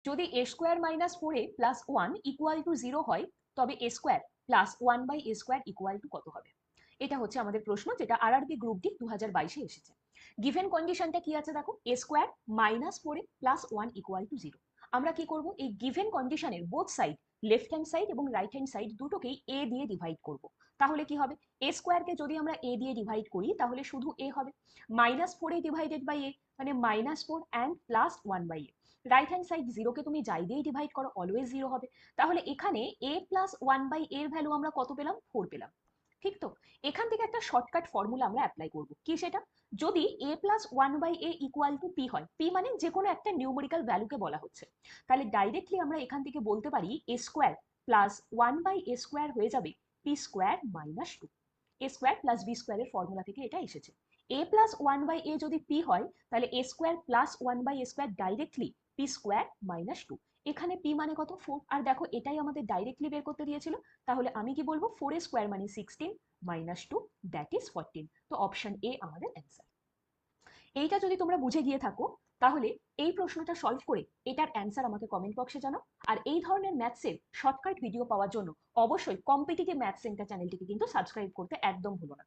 যদি a square minus 4a plus 1 equal to 0 হয়, তবে a square plus 1/a square equal to কত হবে? এটা হচ্ছে আমাদের প্রশ্ন, যেটা আরআরবি গ্রুপ ডি 2022-এ এসেছে। গিভেন কন্ডিশনটা কি আছে দেখো, a square minus 4a plus 1 equal to 0। আমরা কি করব, এই গিভেন কন্ডিশনের both side, left hand side এবং রাইট হ্যান্ড সাইড দুটোকেই a দিয়ে ডিভাইড করব। তাহলে কি হবে, a স্কোয়ারকে যদি আমরা a দিয়ে ডিভাইড করি তাহলে শুধু a হবে, minus 4a divided by a মানে minus 4 and plus 1/a। Right hand side জিরোকে তুমি যাই দিয়েই ডিভাইড করো অলওয়েজ জিরো হবে। তাহলে এখানে a প্লাস 1/a এর ভ্যালু আমরা কত পেলাম, 4 পেলাম। ঠিক তো? এখান থেকে একটা শর্টকাট ফর্মুলা আমরা অ্যাপ্লাই করব, কি সেটা, যদি a plus 1/a equal to p হয়, p মানে যে কোনো একটা নিউমেরিক্যাল ভ্যালুকে বলা হচ্ছে, তাহলে ডাইরেক্টলি আমরা এখান থেকে বলতে পারি a square plus 1/a square হয়ে যাবে p square minus 2। a square plus b স্কোয়ারের ফর্মুলা থেকে এটা এসেছে। a প্লাস 1/a যদি p হয়, তাহলে a square plus 1/a square directly p square minus 2। এখানে p মানে কত, 4, আর দেখো এটাই আমাদের ডাইরেক্টলি বের করতে দিয়েছিল। তাহলে আমি কি বলবো, 4a স্কোয়ার মানে 16 মাইনাস 2 দ্যাট ইজ 14। তো অপশন এ আমাদের অ্যান্সার। এইটা যদি তোমরা বুঝে গিয়ে থাকো, তাহলে এই প্রশ্নটা সলভ করে এটার অ্যান্সার আমাকে কমেন্ট বক্সে জানাও। আর এই ধরনের ম্যাথসের শর্টকাট ভিডিও পাওয়ার জন্য অবশ্যই কম্পিটিটিভ ম্যাথস সেন্টার চ্যানেলটিকে কিন্তু সাবস্ক্রাইব করতে একদম ভুলো না।